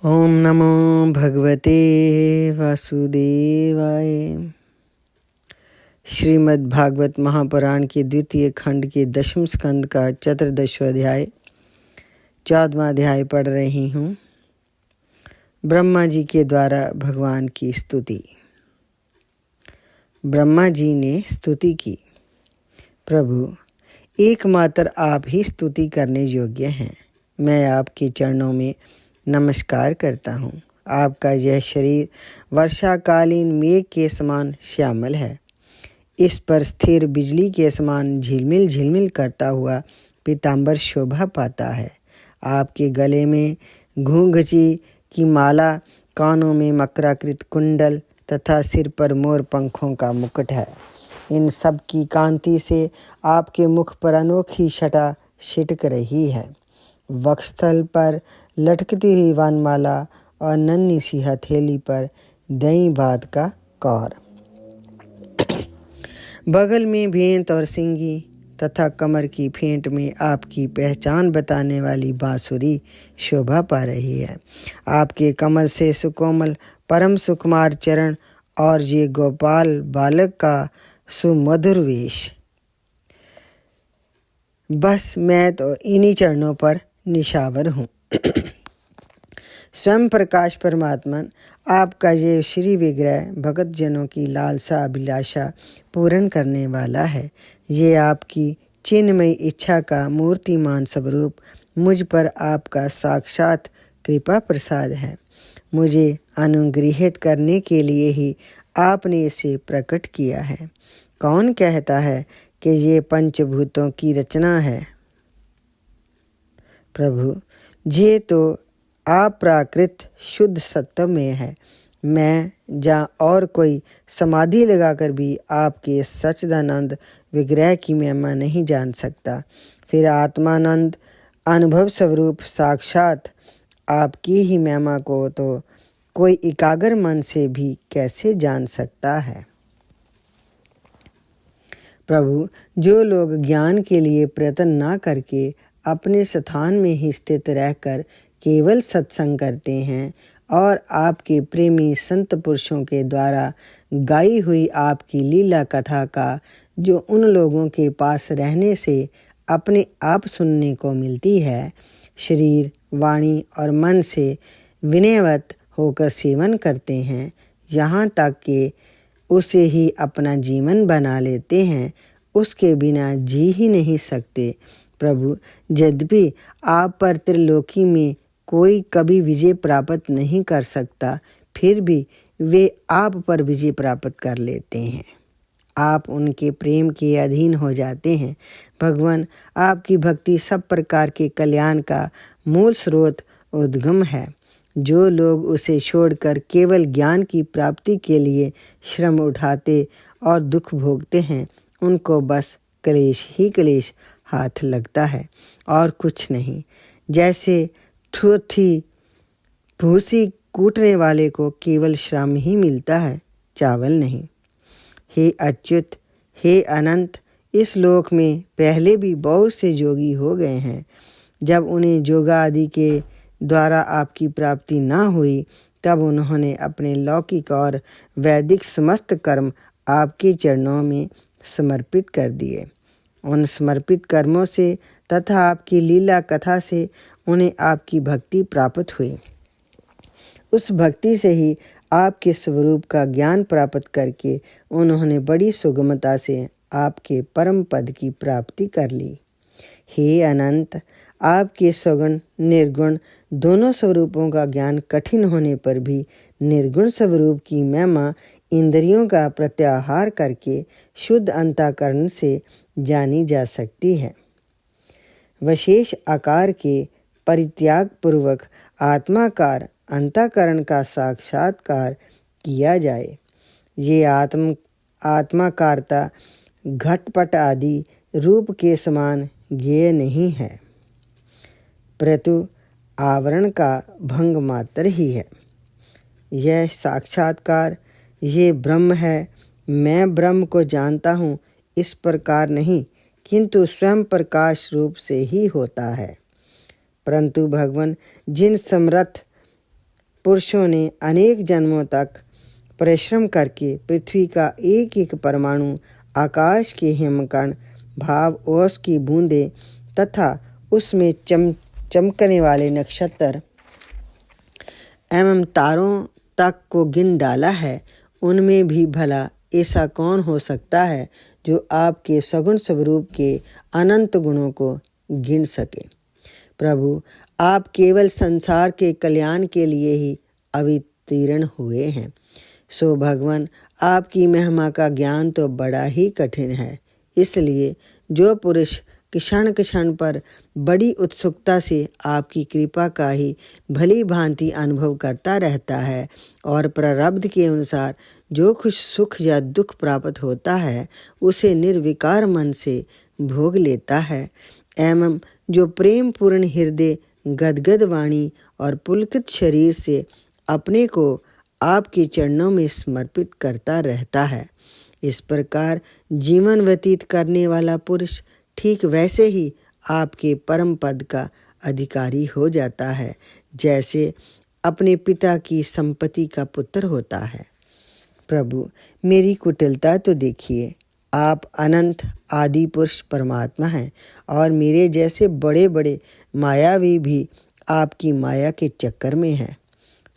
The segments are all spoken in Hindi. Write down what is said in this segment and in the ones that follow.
ओम नमो भगवते वासुदेवाय। श्रीमद् भागवत महापुराण के द्वितीय खंड के दशम स्कंद का चतुर्दशवां अध्याय 14वां अध्याय पढ़ रही हूँ। ब्रह्मा जी के द्वारा भगवान की स्तुति। ब्रह्मा जी ने स्तुति की, प्रभु एकमात्र आप ही स्तुति करने योग्य हैं। मैं आपके चरणों में नमस्कार करता हूँ। आपका यह शरीर वर्षाकालीन मेघ के समान श्यामल है। इस पर स्थिर बिजली के समान झिलमिल झिलमिल करता हुआ पीताम्बर शोभा पाता है। आपके गले में घूंघची की माला, कानों में मकराकृत कुंडल तथा सिर पर मोर पंखों का मुकुट है। इन सब की कांति से आपके मुख पर अनोखी छटा छिटक रही है। वक्षस्थल पर लटकती हुई वनमाला और नन्ही सी हथेली पर दही भात का कौर, बगल में भेंत और सिंगी तथा कमर की फेंट में आपकी पहचान बताने वाली बांसुरी शोभा पा रही है। आपके कमल से सुकोमल परम सुकुमार चरण और ये गोपाल बालक का सुमधुर वेश। बस मैं तो इन्हीं चरणों पर निशावर हूँ। स्वयं प्रकाश परमात्मा आपका ये श्री विग्रह भगत जनों की लालसा अभिलाषा पूर्ण करने वाला है। ये आपकी चिन्मयी इच्छा का मूर्तिमान स्वरूप मुझ पर आपका साक्षात कृपा प्रसाद है। मुझे अनुग्रहित करने के लिए ही आपने इसे प्रकट किया है। कौन कहता है कि ये पंचभूतों की रचना है? प्रभु ये तो अप्राकृत शुद्ध सत्य में है। मैं जहाँ और कोई समाधि लगाकर भी आपके सच्चिदानंद विग्रह की महिमा नहीं जान सकता, फिर आत्मानंद अनुभव स्वरूप साक्षात आपकी ही महिमा को तो कोई एकाग्र मन से भी कैसे जान सकता है? प्रभु जो लोग ज्ञान के लिए प्रयत्न ना करके अपने स्थान में ही स्थित रहकर केवल सत्संग करते हैं और आपके प्रेमी संत पुरुषों के द्वारा गाई हुई आपकी लीला कथा का जो उन लोगों के पास रहने से अपने आप सुनने को मिलती है, शरीर वाणी और मन से विनयवत होकर सेवन करते हैं, यहाँ तक कि उसे ही अपना जीवन बना लेते हैं, उसके बिना जी ही नहीं सकते। प्रभु यद्यपि आप पर त्रिलोकी में कोई कभी विजय प्राप्त नहीं कर सकता, फिर भी वे आप पर विजय प्राप्त कर लेते हैं। आप उनके प्रेम के अधीन हो जाते हैं। भगवान आपकी भक्ति सब प्रकार के कल्याण का मूल स्रोत उद्गम है। जो लोग उसे छोड़कर केवल ज्ञान की प्राप्ति के लिए श्रम उठाते और दुख भोगते हैं, उनको बस क्लेश ही क्लेश हाथ लगता है और कुछ नहीं। जैसे थोथी भूसी कूटने वाले को केवल श्रम ही मिलता है, चावल नहीं। हे अच्युत, हे अनंत, इस लोक में पहले भी बहुत से योगी हो गए हैं। जब उन्हें योगा आदि के द्वारा आपकी प्राप्ति न हुई, तब उन्होंने अपने लौकिक और वैदिक समस्त कर्म आपके चरणों में समर्पित कर दिए। उन समर्पित कर्मों से तथा आपकी लीला कथा से उन्हें आपकी भक्ति प्राप्त हुई। उस भक्ति से ही आपके स्वरूप का ज्ञान प्राप्त करके उन्होंने बड़ी सुगमता से आपके परम पद की प्राप्ति कर ली। हे अनंत, आपके सगुण निर्गुण दोनों स्वरूपों का ज्ञान कठिन होने पर भी निर्गुण स्वरूप की महिमा इंद्रियों का प्रत्याहार करके शुद्ध अंतःकरण से जानी जा सकती है। विशेष आकार के परित्याग पूर्वक आत्माकार अंतःकरण का साक्षात्कार किया जाए। ये आत्माकारता घटपट आदि रूप के समान ज्ञेय नहीं है, परंतु आवरण का भंग मात्र ही है। यह साक्षात्कार ये ब्रह्म है, मैं ब्रह्म को जानता हूँ, इस प्रकार नहीं, किंतु स्वयं प्रकाश रूप से ही होता है। परंतु भगवान जिन समर्थ पुरुषों ने अनेक जन्मों तक परिश्रम करके पृथ्वी का एक एक परमाणु, आकाश के हिमकण, भाव ओस की बूंदें तथा उसमें चमकने वाले नक्षत्र एवं तारों तक को गिन डाला है। उनमें भी भला ऐसा कौन हो सकता है जो आपके सगुण स्वरूप के अनंत गुणों को गिन सके। प्रभु, आप केवल संसार के कल्याण के लिए ही अवतीर्ण हुए हैं। सो भगवान, आपकी महिमा का ज्ञान तो बड़ा ही कठिन है। इसलिए जो पुरुष क्षण क्षण पर बड़ी उत्सुकता से आपकी कृपा का ही भली भांति अनुभव करता रहता है और प्रारब्ध के अनुसार जो कुछ सुख या दुख प्राप्त होता है उसे निर्विकार मन से भोग लेता है, एवं जो प्रेम पूर्ण हृदय, गदगद वाणी और पुलकित शरीर से अपने को आपके चरणों में समर्पित करता रहता है, इस प्रकार जीवन व्यतीत करने वाला पुरुष ठीक वैसे ही आपके परम पद का अधिकारी हो जाता है जैसे अपने पिता की संपत्ति का पुत्र होता है। प्रभु, मेरी कुटिलता तो देखिए। आप अनंत आदि पुरुष परमात्मा हैं और मेरे जैसे बड़े बड़े मायावी भी आपकी माया के चक्कर में हैं।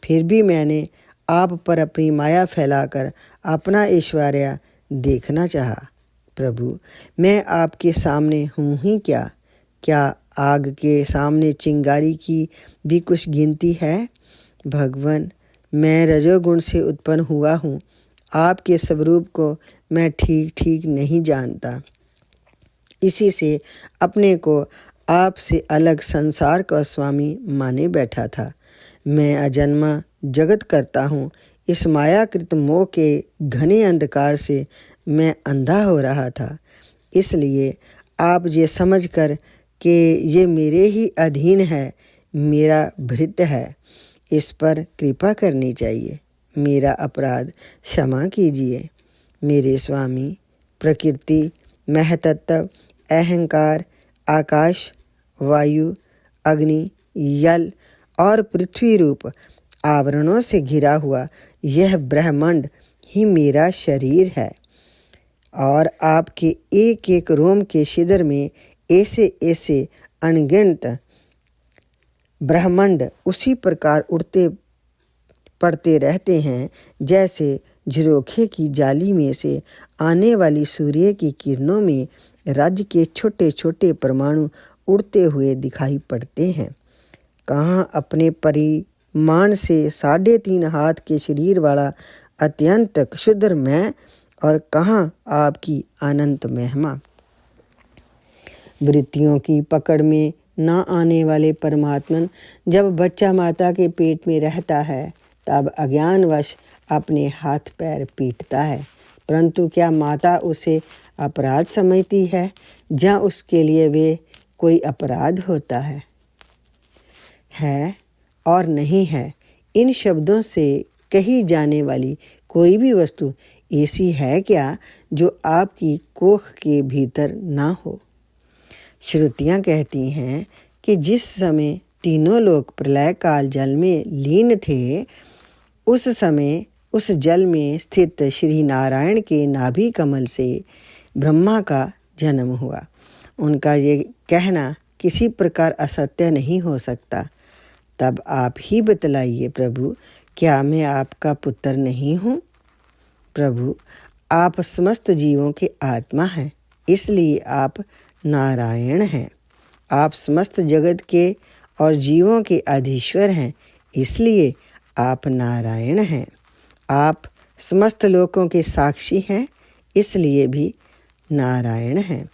फिर भी मैंने आप पर अपनी माया फैलाकर अपना ऐश्वर्य देखना चाहा। प्रभु, मैं आपके सामने हूँ ही क्या? क्या आग के सामने चिंगारी की भी कुछ गिनती है? भगवान, मैं रजोगुण से उत्पन्न हुआ हूँ। आपके स्वरूप को मैं ठीक ठीक नहीं जानता। इसी से अपने को आपसे अलग संसार का स्वामी माने बैठा था। मैं अजन्मा जगत करता हूँ। इस मायाकृत मोह के घने अंधकार से मैं अंधा हो रहा था। इसलिए आप ये समझकर कि ये मेरे ही अधीन है, मेरा भृत्य है, इस पर कृपा करनी चाहिए। मेरा अपराध क्षमा कीजिए। मेरे स्वामी, प्रकृति, महतत्व, अहंकार, आकाश, वायु, अग्नि, जल और पृथ्वी रूप आवरणों से घिरा हुआ यह ब्रह्मांड ही मेरा शरीर है और आपके एक एक रोम के शिदर में ऐसे ऐसे अनगिनत ब्रह्मांड उसी प्रकार उड़ते पड़ते रहते हैं जैसे झरोखे की जाली में से आने वाली सूर्य की किरणों में राज्य के छोटे छोटे परमाणु उड़ते हुए दिखाई पड़ते हैं। कहाँ अपने परिमाण से 3.5 हाथ के शरीर वाला अत्यंत क्षुद्र मैं और कहाँ आपकी अनंत महिमा। वृत्तियों की पकड़ में ना आने वाले परमात्मन जब बच्चा माता के पेट में रहता है तब अज्ञानवश अपने हाथ पैर पीटता है, परंतु क्या माता उसे अपराध समझती है या उसके लिए वे कोई अपराध होता है और नहीं है। इन शब्दों से कही जाने वाली कोई भी वस्तु ऐसी है क्या जो आपकी कोख के भीतर ना हो। श्रुतियाँ कहती हैं कि जिस समय तीनों लोग प्रलय काल जल में लीन थे उस समय उस जल में स्थित श्री नारायण के नाभि कमल से ब्रह्मा का जन्म हुआ। उनका ये कहना किसी प्रकार असत्य नहीं हो सकता। तब आप ही बतलाइए प्रभु, क्या मैं आपका पुत्र नहीं हूँ? प्रभु, आप समस्त जीवों के आत्मा हैं, इसलिए आप नारायण हैं। आप समस्त जगत के और जीवों के अधीश्वर हैं, इसलिए आप नारायण हैं। आप समस्त लोकों के साक्षी हैं, इसलिए भी नारायण हैं।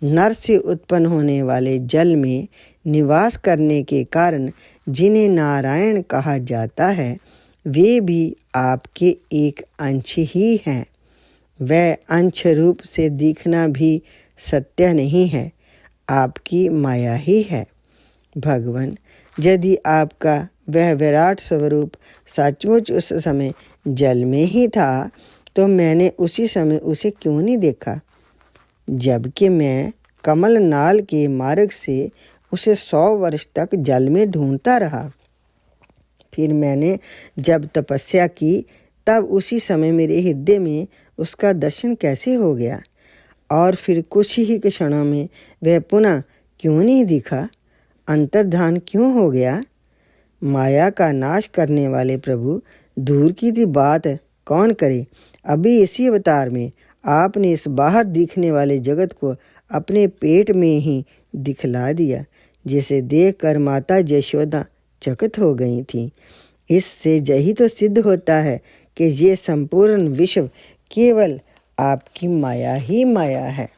नर से उत्पन्न होने वाले जल में निवास करने के कारण जिन्हें नारायण कहा जाता है वे भी आपके एक अंश ही हैं। वह अंश रूप से दिखना भी सत्य नहीं है, आपकी माया ही है। भगवान, यदि आपका वह विराट स्वरूप सचमुच उस समय जल में ही था तो मैंने उसी समय उसे क्यों नहीं देखा, जबकि मैं कमल नाल के मार्ग से उसे 100 वर्ष तक जल में ढूंढता रहा। फिर मैंने जब तपस्या की तब उसी समय मेरे हृदय में उसका दर्शन कैसे हो गया, और फिर कुछ ही क्षणों में वह पुनः क्यों नहीं दिखा, अंतर्धान क्यों हो गया। माया का नाश करने वाले प्रभु, दूर की थी बात कौन करे, अभी इसी अवतार में आपने इस बाहर दिखने वाले जगत को अपने पेट में ही दिखला दिया, जिसे देखकर माता यशोदा चकित हो गई थी। इससे यही तो सिद्ध होता है कि ये संपूर्ण विश्व केवल आपकी माया ही माया है।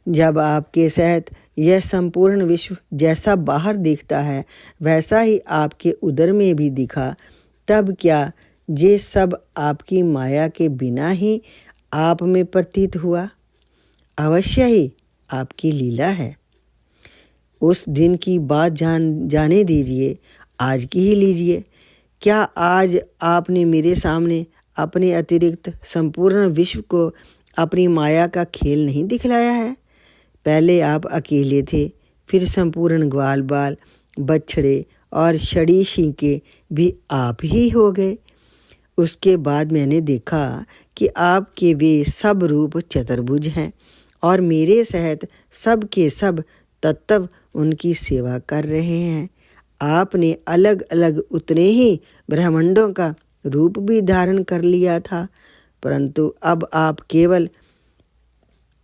जब आपके सहित यह संपूर्ण विश्व जैसा बाहर दिखता है वैसा ही आपके उदर में भी दिखा, तब क्या ये सब आपकी माया के बिना ही आप में प्रतीत हुआ? अवश्य ही आपकी लीला है। उस दिन की बात जाने दीजिए, आज की ही लीजिए। क्या आज आपने मेरे सामने अपने अतिरिक्त संपूर्ण विश्व को अपनी माया का खेल नहीं दिखलाया है? पहले आप अकेले थे, फिर संपूर्ण ग्वाल बाल, बछड़े और छड़ी शींके भी आप ही हो गए। उसके बाद मैंने देखा कि आपके वे सब रूप चतुर्भुज हैं और मेरे सहित सब के सब तत्व उनकी सेवा कर रहे हैं। आपने अलग अलग उतने ही ब्रह्मांडों का रूप भी धारण कर लिया था, परंतु अब आप केवल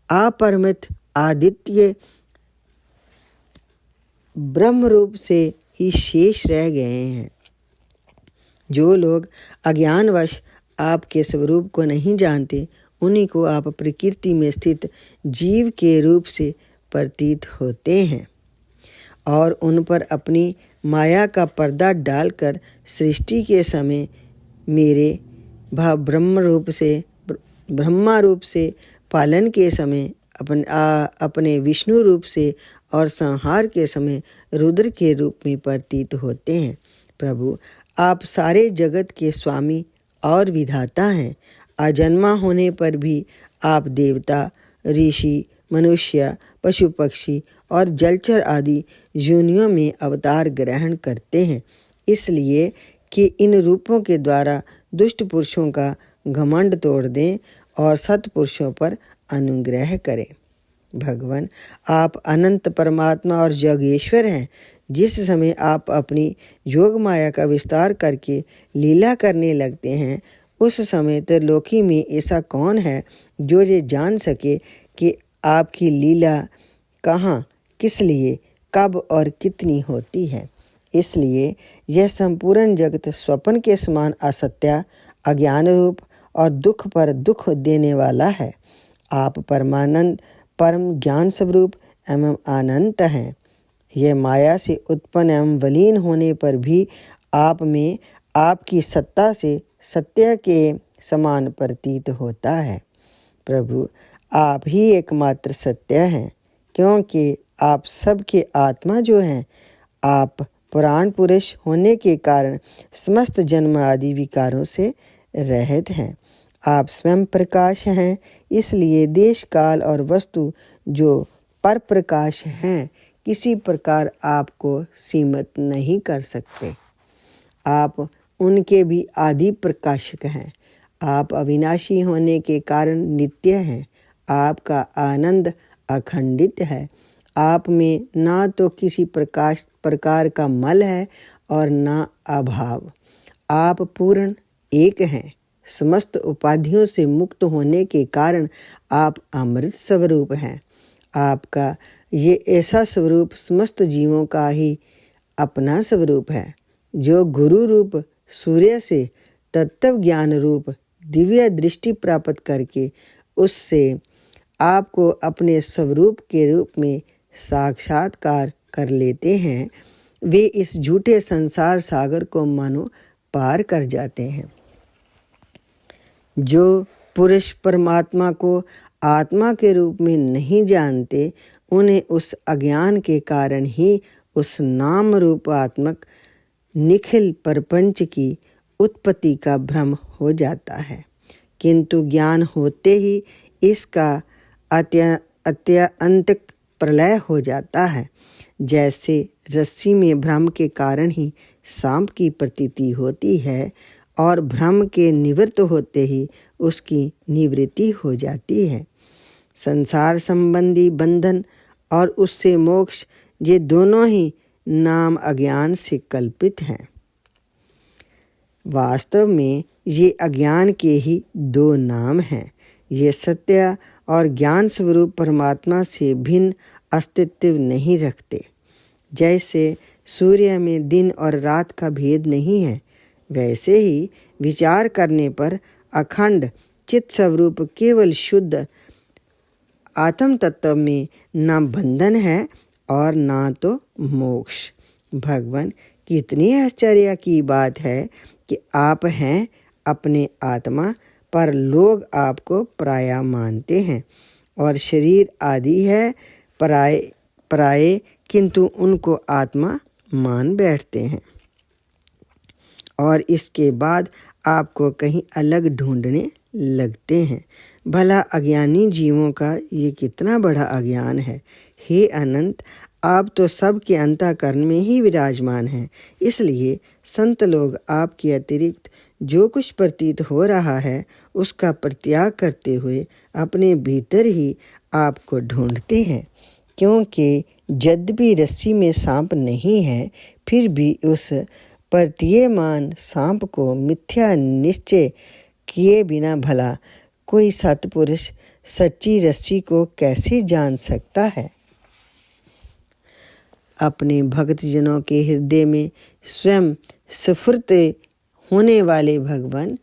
अपरिमित आदित्य ब्रह्म रूप से ही शेष रह गए हैं। जो लोग अज्ञानवश आपके स्वरूप को नहीं जानते, उन्हीं को आप प्रकृति में स्थित जीव के रूप से प्रतीत होते हैं और उन पर अपनी माया का पर्दा डालकर सृष्टि के समय मेरे ब्रह्मा रूप से पालन के समय अपने विष्णु रूप से और संहार के समय रुद्र के रूप में प्रतीत होते हैं। प्रभु, आप सारे जगत के स्वामी और विधाता हैं। अजन्मा होने पर भी आप देवता, ऋषि, मनुष्य, पशु पक्षी और जलचर आदि योनियों में अवतार ग्रहण करते हैं, इसलिए कि इन रूपों के द्वारा दुष्ट पुरुषों का घमंड तोड़ दें और सत्पुरुषों पर अनुग्रह करें। भगवान, आप अनंत परमात्मा और योगेश्वर हैं। जिस समय आप अपनी योग माया का विस्तार करके लीला करने लगते हैं, उस समय त्रिलोकी में ऐसा कौन है जो ये जान सके कि आपकी लीला कहाँ, किस लिए, कब और कितनी होती है। इसलिए यह संपूर्ण जगत स्वप्न के समान असत्य, अज्ञान रूप और दुख पर दुख देने वाला है। आप परमानंद, परम ज्ञान स्वरूप एवं अनंत हैं। यह माया से उत्पन्न एवं वलीन होने पर भी आप में आपकी सत्ता से सत्य के समान प्रतीत होता है। प्रभु, आप ही एकमात्र सत्य हैं, क्योंकि आप सबके आत्मा जो हैं। आप पुराण पुरुष होने के कारण समस्त जन्म आदि विकारों से रहित हैं। आप स्वयं प्रकाश हैं, इसलिए देश काल और वस्तु जो पर प्रकाश हैं किसी प्रकार आपको सीमित नहीं कर सकते। आप उनके भी आदि प्रकाशक हैं। आप अविनाशी होने के कारण नित्य हैं। आपका आनंद अखंडित है। आप में ना तो किसी प्रकार का मल है और ना अभाव। आप पूर्ण एक हैं। समस्त उपाधियों से मुक्त होने के कारण आप अमृत स्वरूप हैं। आपका ये ऐसा स्वरूप समस्त जीवों का ही अपना स्वरूप है। जो गुरु रूप सूर्य से तत्व ज्ञान रूप दिव्य दृष्टि प्राप्त करके उससे आपको अपने स्वरूप के रूप में साक्षात्कार कर लेते हैं, वे इस झूठे संसार सागर को मानो पार कर जाते हैं। जो पुरुष परमात्मा को आत्मा के रूप में नहीं जानते, उन्हें उस अज्ञान के कारण ही उस नाम रूपात्मक निखिल प्रपंच की उत्पत्ति का भ्रम हो जाता है, किंतु ज्ञान होते ही इसका अत्यंतिक प्रलय हो जाता है। जैसे रस्सी में भ्रम के कारण ही सांप की प्रतीति होती है और भ्रम के निवृत्त होते ही उसकी निवृत्ति हो जाती है। संसार संबंधी बंधन और उससे मोक्ष, ये दोनों ही नाम अज्ञान से कल्पित हैं। वास्तव में ये अज्ञान के ही दो नाम हैं। ये सत्य और ज्ञान स्वरूप परमात्मा से भिन्न अस्तित्व नहीं रखते। जैसे सूर्य में दिन और रात का भेद नहीं है, वैसे ही विचार करने पर अखंड चित्त स्वरूप केवल शुद्ध आत्म तत्व में न बंधन है और ना तो मोक्ष। भगवान, कितनी आश्चर्य की बात है कि आप हैं अपने आत्मा, पर लोग आपको पराया मानते हैं और शरीर आदि है पराये, किंतु उनको आत्मा मान बैठते हैं और इसके बाद आपको कहीं अलग ढूंढने लगते हैं। भला अज्ञानी जीवों का ये कितना बड़ा अज्ञान है। हे अनंत, आप तो सबके अंतःकरण में ही विराजमान हैं। इसलिए संत लोग आपके अतिरिक्त जो कुछ प्रतीत हो रहा है उसका परित्याग करते हुए अपने भीतर ही आपको ढूंढते हैं। क्योंकि यद्यपि रस्सी में सांप नहीं है, फिर भी उस प्रतीयमान सांप को मिथ्या निश्चय किए बिना भला कोई सत्पुरुष सच्ची रस्सी को कैसे जान सकता है। अपने भक्तजनों के हृदय में स्वयं स्फुरित होने वाले भगवान,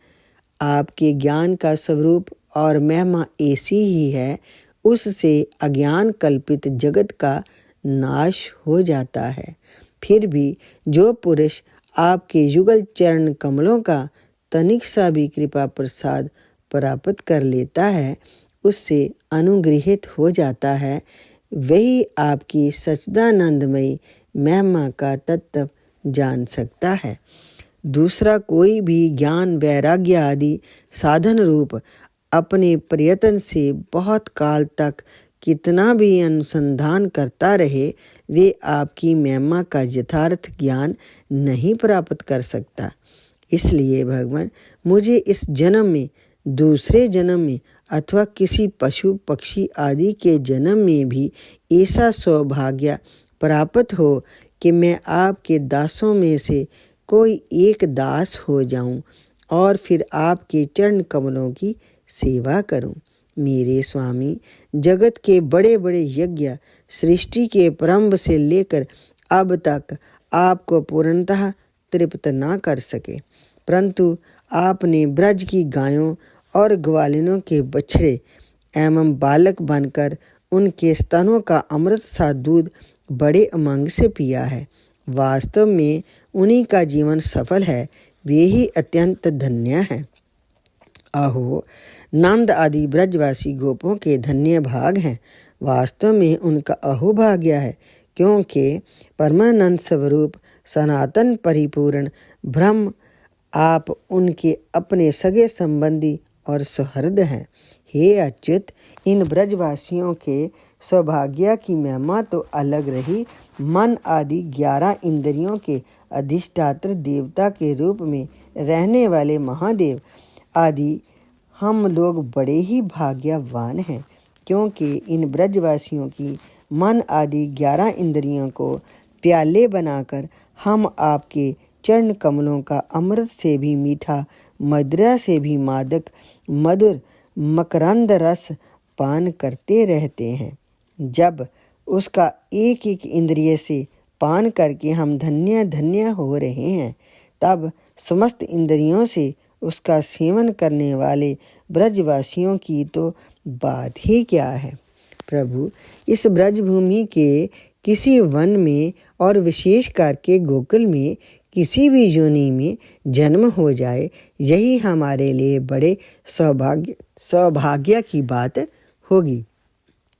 आपके ज्ञान का स्वरूप और महिमा ऐसी ही है, उससे अज्ञान कल्पित जगत का नाश हो जाता है। फिर भी जो पुरुष आपके युगल चरण कमलों का तनिक सा भी कृपा प्रसाद प्राप्त कर लेता है, उससे अनुग्रहित हो जाता है, वही आपकी सच्चिदानंदमयी महिमा का तत्व जान सकता है। दूसरा कोई भी ज्ञान वैराग्य आदि साधन रूप अपने प्रयत्न से बहुत काल तक कितना भी अनुसंधान करता रहे, वे आपकी महिमा का यथार्थ ज्ञान नहीं प्राप्त कर सकता। इसलिए भगवान, मुझे इस जन्म में, दूसरे जन्म में अथवा किसी पशु पक्षी आदि के जन्म में भी ऐसा सौभाग्य प्राप्त हो कि मैं आपके दासों में से कोई एक दास हो जाऊं और फिर आपके चरण कमलों की सेवा करूं। मेरे स्वामी, जगत के बड़े बड़े यज्ञ सृष्टि के प्रारंभ से लेकर अब तक आपको पूर्णतः तृप्त ना कर सके, परंतु आपने ब्रज की गायों और ग्वालिनों के बछड़े एवं बालक बनकर उनके स्तनों का अमृत सा दूध बड़े उमंग से पिया है। वास्तव में उन्हीं का जीवन सफल है, वे ही अत्यंत धन्य हैं। अहो, नंद आदि ब्रजवासी गोपों के धन्य भाग हैं। वास्तव में उनका अहोभाग्य है, क्योंकि परमानंद स्वरूप सनातन परिपूर्ण ब्रह्म आप उनके अपने सगे संबंधी और सौहृद हैं। हे अच्युत, इन ब्रजवासियों के सौभाग्य की महिमा तो अलग रही। मन आदि 11 इंद्रियों के अधिष्ठात्र देवता के रूप में रहने वाले महादेव आदि हम लोग बड़े ही भाग्यवान हैं, क्योंकि इन ब्रजवासियों की मन आदि 11 इंद्रियों को प्याले बनाकर हम आपके चरण कमलों का अमृत से भी मीठा, मदिरा से भी मादक मधुर मकरंद रस पान करते रहते हैं। जब उसका एक एक इंद्रिय से पान करके हम धन्य धन्य हो रहे हैं, तब समस्त इंद्रियों से उसका सेवन करने वाले ब्रजवासियों की तो बात ही क्या है। प्रभु, इस ब्रजभूमि के किसी वन में और विशेष करके गोकुल में किसी भी योनि में जन्म हो जाए, यही हमारे लिए बड़े सौभाग्य की बात होगी,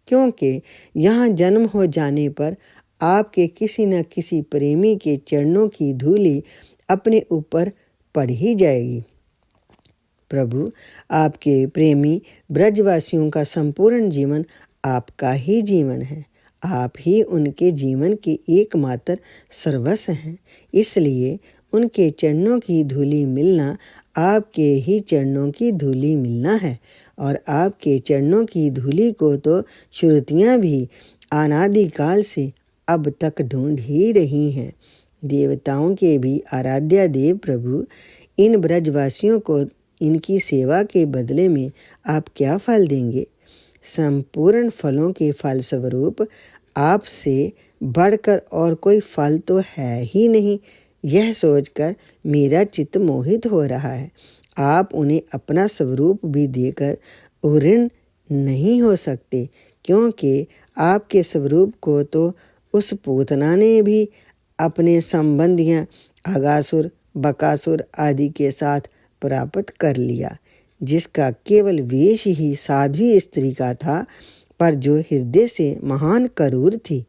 क्योंकि यहाँ जन्म हो जाने पर आपके किसी न किसी प्रेमी के चरणों की धूली अपने ऊपर पड़ ही जाएगी। प्रभु, आपके प्रेमी ब्रजवासियों का संपूर्ण जीवन आपका ही जीवन है। आप ही उनके जीवन के एकमात्र सर्वस्व हैं। इसलिए उनके चरणों की धूली मिलना आपके ही चरणों की धूली मिलना है। और आपके चरणों की धूली को तो श्रुतियाँ भी अनादिकाल से अब तक ढूंढ ही रही हैं। देवताओं के भी आराध्य देव प्रभु, इन ब्रजवासियों को इनकी सेवा के बदले में आप क्या फल देंगे? संपूर्ण फलों के फलस्वरूप आपसे बढ़कर और कोई फल तो है ही नहीं। यह सोचकर मेरा चित्त मोहित हो रहा है। आप उन्हें अपना स्वरूप भी देकर ऋण नहीं हो सकते, क्योंकि आपके स्वरूप को तो उस पूतना ने भी अपने संबंधियां अगासुर, बकासुर आदि के साथ प्राप्त कर लिया, जिसका केवल वेश ही साध्वी स्त्री का था, पर जो हृदय से महान क्रूर थी।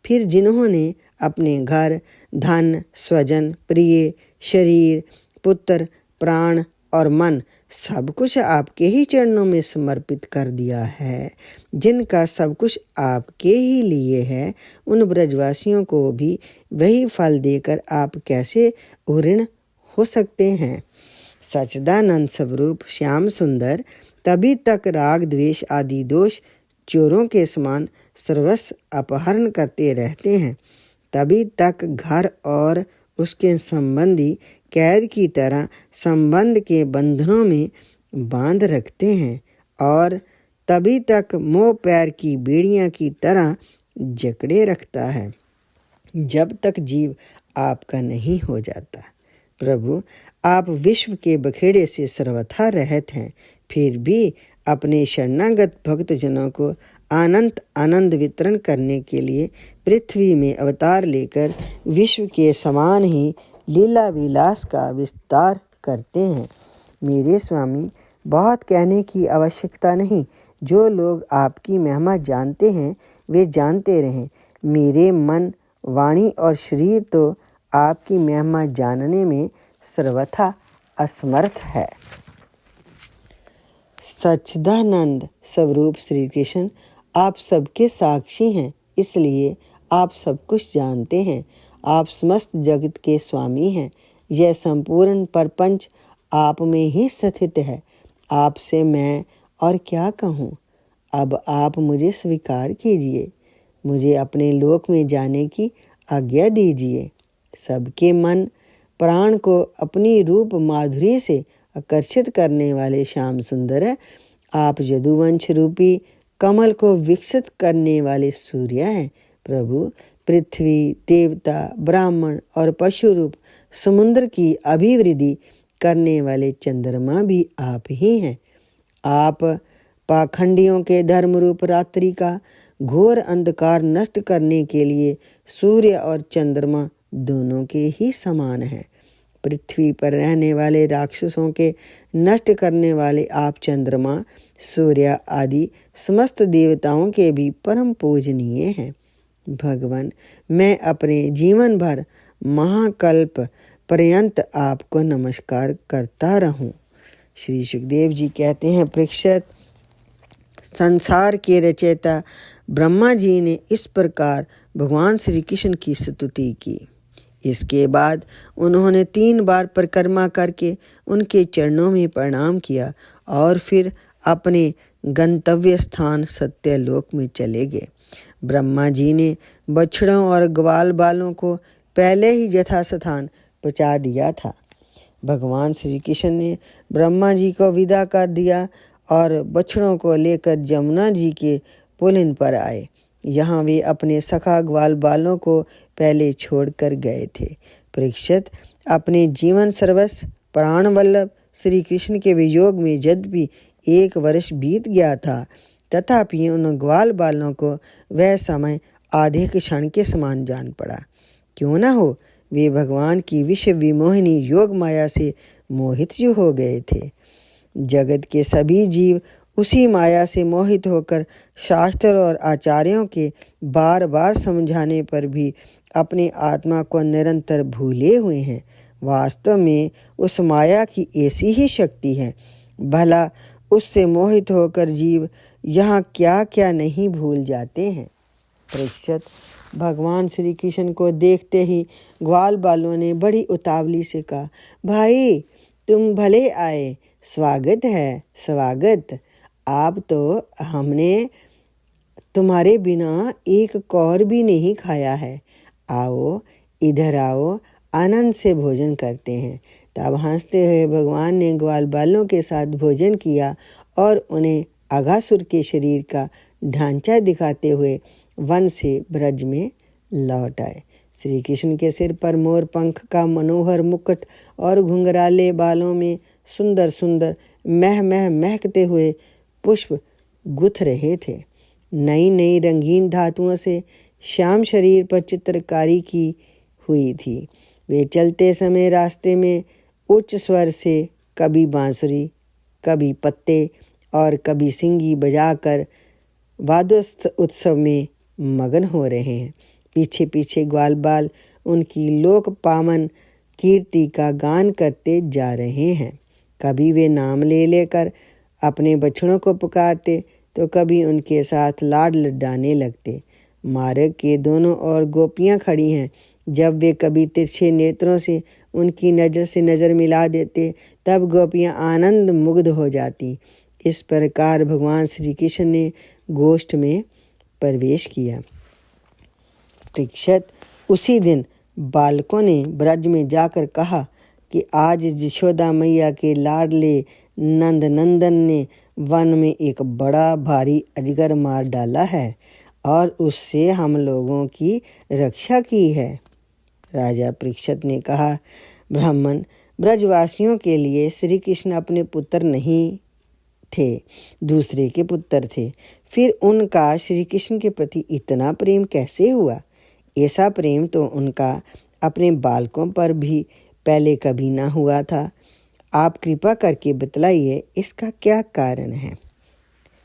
फिर जिन्होंने अपने घर, धन, स्वजन, प्रिय, शरीर, पुत्र, प्राण और मन सब कुछ आपके ही चरणों में समर्पित कर दिया है, जिनका सब कुछ आपके ही लिए है, उन ब्रजवासियों को भी वही फल देकर आप कैसे ऋणी हो सकते हैं? सच्चिदानंद स्वरूप श्याम सुंदर तभी तक राग, द्वेष आदि दोष चोरों के समान सर्वस्व अपहरण करते रहते हैं, तभी तक घर और उसके संबंधी कैद की तरह संबंध के बंधनों में बांध रखते हैं, और तभी तक मोह पैर की बेड़ियां की तरह जकड़े रखता है, जब तक जीव आपका नहीं हो जाता। प्रभु, आप विश्व के बखेड़े से सर्वथा रहित हैं, फिर भी अपने शरणागत भक्तजनों को अनंत आनंद वितरण करने के लिए पृथ्वी में अवतार लेकर विश्व के समान ही लीला विलास का विस्तार करते हैं। मेरे स्वामी, बहुत कहने की आवश्यकता नहीं। जो लोग आपकी महिमा जानते हैं वे जानते रहें। मेरे मन, वाणी और शरीर तो आपकी महिमा जानने में सर्वथा असमर्थ है। सच्चिदानंद स्वरूप श्री कृष्ण आप सबके साक्षी हैं, इसलिए आप सब कुछ जानते हैं। आप समस्त जगत के स्वामी हैं। यह संपूर्ण प्रपंच आप में ही स्थित है। आपसे मैं और क्या कहूँ? अब आप मुझे स्वीकार कीजिए, मुझे अपने लोक में जाने की आज्ञा दीजिए। सबके मन प्राण को अपनी रूप माधुरी से आकर्षित करने वाले श्याम सुंदर है। आप यदुवंश रूपी कमल को विकसित करने वाले सूर्य हैं। प्रभु, पृथ्वी, देवता, ब्राह्मण और पशु रूप समुद्र की अभिवृद्धि करने वाले चंद्रमा भी आप ही हैं। आप पाखंडियों के धर्म रूप रात्रि का घोर अंधकार नष्ट करने के लिए सूर्य और चंद्रमा दोनों के ही समान हैं। पृथ्वी पर रहने वाले राक्षसों के नष्ट करने वाले आप चंद्रमा, सूर्य आदि समस्त देवताओं के भी परम पूजनीय हैं। भगवान, मैं अपने जीवन भर महाकल्प पर्यंत आपको नमस्कार करता रहूं। श्री सुखदेव जी कहते हैं, परीक्षित, संसार के रचयिता ब्रह्मा जी ने इस प्रकार भगवान श्री कृष्ण की स्तुति की। इसके बाद उन्होंने 3 बार परिक्रमा करके उनके चरणों में प्रणाम किया और फिर अपने गंतव्य स्थान सत्यलोक में चले गए। ब्रह्मा जी ने बछड़ों और ग्वाल बालों को पहले ही यथास्थान पहुंचा दिया था। भगवान श्री कृष्ण ने ब्रह्मा जी को विदा कर दिया और बछड़ों को लेकर जमुना जी के पुलिन पर आए। यहाँ वे अपने सखा ग्वाल बालों को पहले छोड़कर गए थे। परीक्षित, अपने जीवन सर्वस्व प्राण वल्लभ श्री कृष्ण के वियोग में यद्यपि 1 वर्ष बीत गया था, तथापि उन ग्वाल बालों को वह समय आधे क्षण के समान जान पड़ा। क्यों न हो, वे भगवान की विश्व विमोहिनी योग माया से मोहित जो हो गए थे। जगत के सभी जीव उसी माया से मोहित होकर शास्त्र और आचार्यों के बार बार समझाने पर भी अपने आत्मा को निरंतर भूले हुए हैं। वास्तव में उस माया की ऐसी ही शक्ति है। भला उससे मोहित होकर जीव यहाँ क्या क्या नहीं भूल जाते हैं। परीक्षित, भगवान श्री कृष्ण को देखते ही ग्वाल बालों ने बड़ी उतावली से कहा, भाई तुम भले आए, स्वागत है स्वागत। आप तो हमने तुम्हारे बिना एक कौर भी नहीं खाया है। आओ इधर आओ, आनंद से भोजन करते हैं। तब हंसते हुए भगवान ने ग्वाल बालों के साथ भोजन किया और उन्हें अघासुर के शरीर का ढांचा दिखाते हुए वन से ब्रज में लौट आए। श्री कृष्ण के सिर पर मोर पंख का मनोहर मुकुट और घुंघराले बालों में सुंदर सुंदर महकते हुए पुष्प गुथ रहे थे। नई नई रंगीन धातुओं से श्याम शरीर पर चित्रकारी की हुई थी। वे चलते समय रास्ते में उच्च स्वर से कभी बांसुरी, कभी पत्ते और कभी सिंगी बजाकर वाद्योत्सव उत्सव में मगन हो रहे हैं। पीछे पीछे ग्वाल बाल उनकी लोक पावन कीर्ति का गान करते जा रहे हैं। कभी वे नाम ले लेकर अपने बछड़ों को पुकारते तो कभी उनके साथ लाड लडाने लगते। मार्ग के दोनों ओर गोपियां खड़ी हैं। जब वे कभी तिरछे नेत्रों से उनकी नज़र से नज़र मिला देते तब गोपियां आनंद मुग्ध हो जाती। इस प्रकार भगवान श्री कृष्ण ने गोष्ठ में प्रवेश किया। परीक्षित, उसी दिन बालकों ने ब्रज में जाकर कहा कि आज यशोदा मैया के लाडले नंद नंदन ने वन में एक बड़ा भारी अजगर मार डाला है और उससे हम लोगों की रक्षा की है। राजा परीक्षित ने कहा, ब्राह्मण, ब्रजवासियों के लिए श्री कृष्ण अपने पुत्र नहीं थे, दूसरे के पुत्र थे। फिर उनका श्री कृष्ण के प्रति इतना प्रेम कैसे हुआ? ऐसा प्रेम तो उनका अपने बालकों पर भी पहले कभी ना हुआ था। आप कृपा करके बतलाइए इसका क्या कारण है।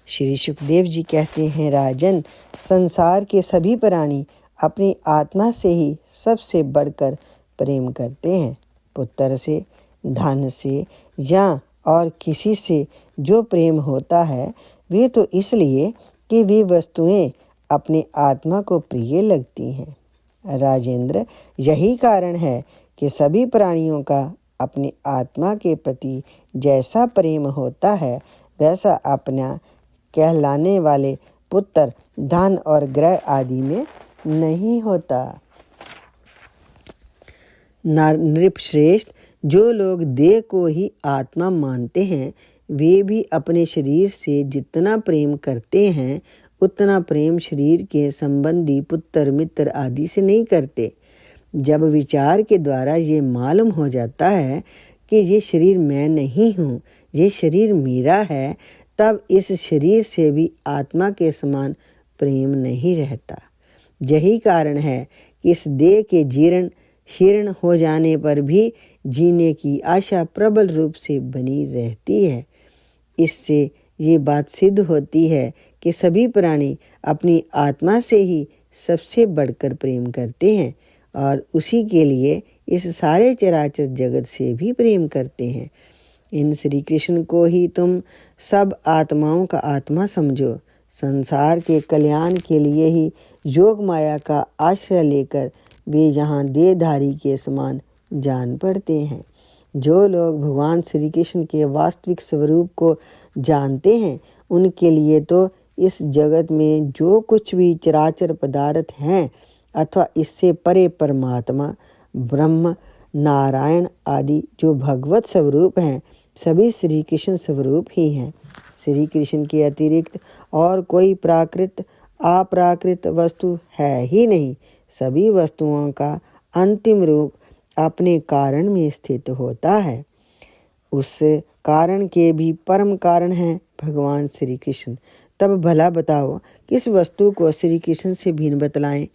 श्री सुखदेव जी कहते हैं, राजन, संसार के सभी प्राणी अपनी आत्मा से ही सबसे बढ़कर प्रेम करते हैं। पुत्र से, धन से या और किसी से जो प्रेम होता है वे तो इसलिए कि वे वस्तुएं अपने आत्मा को प्रिय लगती हैं। राजेंद्र, यही कारण है कि सभी प्राणियों का अपनी आत्मा के प्रति जैसा प्रेम होता है वैसा अपना कहलाने वाले पुत्र, धन और ग्रह आदि में नहीं होता। नृपश्रेष्ठ, जो लोग देह को ही आत्मा मानते हैं वे भी अपने शरीर से जितना प्रेम करते हैं उतना प्रेम शरीर के संबंधी पुत्र, मित्र आदि से नहीं करते। जब विचार के द्वारा ये मालूम हो जाता है कि ये शरीर मैं नहीं हूँ, ये शरीर मेरा है, तब इस शरीर से भी आत्मा के समान प्रेम नहीं रहता। यही कारण है कि इस देह के जीर्ण शीर्ण हो जाने पर भी जीने की आशा प्रबल रूप से बनी रहती है। इससे ये बात सिद्ध होती है कि सभी प्राणी अपनी आत्मा से ही सबसे बढ़कर प्रेम करते हैं और उसी के लिए इस सारे चराचर जगत से भी प्रेम करते हैं। इन श्री कृष्ण को ही तुम सब आत्माओं का आत्मा समझो। संसार के कल्याण के लिए ही योग माया का आश्रय लेकर वे यहाँ देहधारी के समान जान पड़ते हैं। जो लोग भगवान श्री कृष्ण के वास्तविक स्वरूप को जानते हैं उनके लिए तो इस जगत में जो कुछ भी चराचर पदार्थ हैं अथवा इससे परे परमात्मा, ब्रह्म, नारायण आदि जो भगवत स्वरूप हैं सभी श्री कृष्ण स्वरूप ही हैं। श्री कृष्ण के अतिरिक्त और कोई प्राकृत अप्राकृत वस्तु है ही नहीं। सभी वस्तुओं का अंतिम रूप अपने कारण में स्थित होता है। उस कारण के भी परम कारण हैं भगवान श्री कृष्ण। तब भला बताओ किस वस्तु को श्री कृष्ण से भिन्न बतलाएं?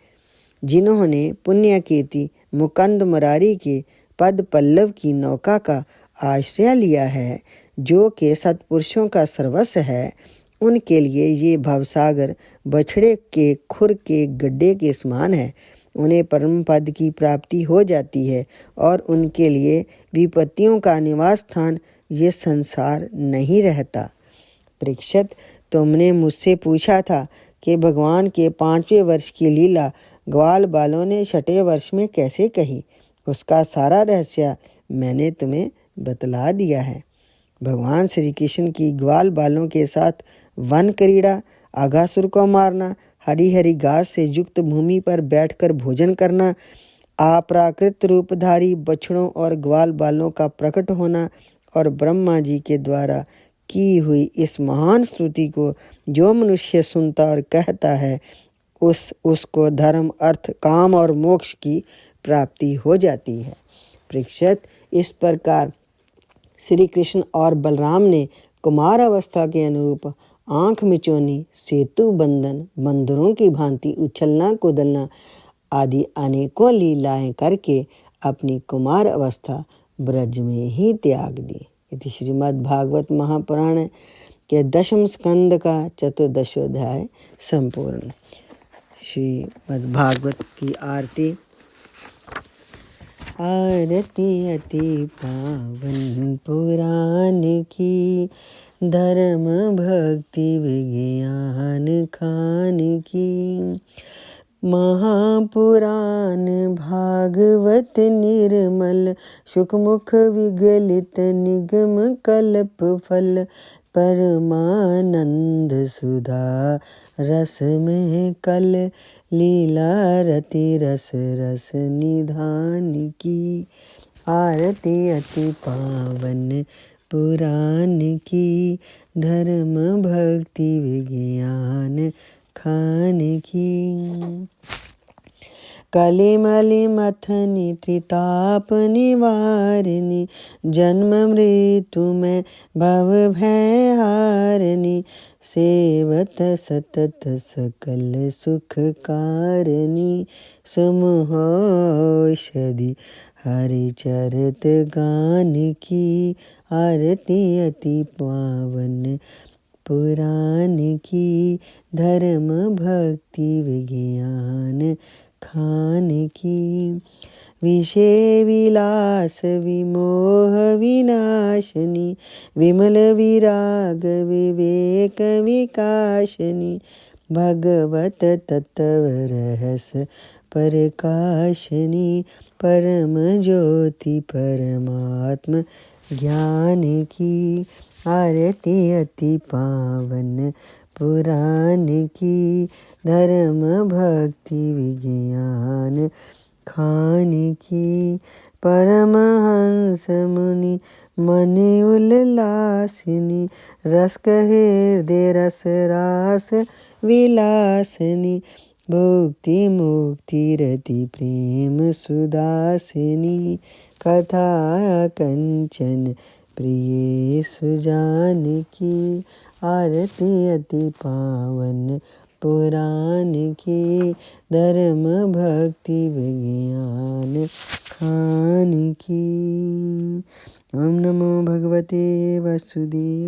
जिन्होंने पुण्य कीर्ति मुकुंद मुरारी के पद पल्लव की नौका का आश्रय लिया है, जो कि सत्पुरुषों का सर्वस्व है, उनके लिए ये भवसागर बछड़े के खुर के गड्ढे के समान है। उन्हें परम पद की प्राप्ति हो जाती है और उनके लिए विपत्तियों का निवास स्थान ये संसार नहीं रहता। परीक्षित, तुमने मुझसे पूछा था कि भगवान के 5वें वर्ष की लीला ग्वाल बालों ने 6ठे वर्ष में कैसे कही, उसका सारा रहस्य मैंने तुम्हें बतला दिया है। भगवान श्री कृष्ण की ग्वाल बालों के साथ वन क्रीड़ा, अघासुर को मारना, हरी हरी घास से युक्त भूमि पर बैठकर भोजन करना, अप्राकृत रूपधारी बछड़ों और ग्वाल बालों का प्रकट होना और ब्रह्मा जी के द्वारा की हुई इस महान स्तुति को जो मनुष्य सुनता और कहता है उसको धर्म, अर्थ, काम और मोक्ष की प्राप्ति हो जाती है। परीक्षित, इस प्रकार श्री कृष्ण और बलराम ने कुमार अवस्था के अनुरूप आंख मिचौनी, सेतु बंधन, बंदरों की भांति उछलना कूदलना आदि अनेकों लीलाएं करके अपनी कुमार अवस्था ब्रज में ही त्याग दी। इति श्रीमद् भागवत महापुराण के 10वें स्कंद का 14वां संपूर्ण। श्रीमद् भागवत की आरती। आरती अति पावन पुराण की, धर्म भक्ति विज्ञान खान की। महापुराण भागवत निर्मल, सुखमुख विगलित निगम कल्प फल। परमानंद सुधा रस में कल, लीला रति रस रस निधान की। आरती अति पावन पुराण की, धर्म भक्ति विज्ञान खान की। कलिमलि मथनी त्रिताप निवारिणी, जन्म मृत्यु में भव भय हारिणी। सेवत सतत सकल सुख कारिणी, सुमह औषधि हरि चरित गान की। आरती अति पावन पुराण की, धर्म भक्ति विज्ञान खान की। विषय विलास विमोह विनाशनी, विमल विराग विवेक विकाशनी। भगवत तत्व रहस्य प्रकाशनी, परम ज्योति परमात्म ज्ञान की। आरती अति पावन पुराण की, धर्म भक्ति विज्ञान खान की। परमहंस मुनि मन उल्लासिनी, रस हृदय रस रास विलासिनी। भुक्ति मुक्ति रति प्रेम सुदासिनी, कथा कंचन प्रिय सुजान की। आरती अति पावन पुराण की, धर्म भक्ति विज्ञान खान की। ओम नमो भगवते वासुदेव।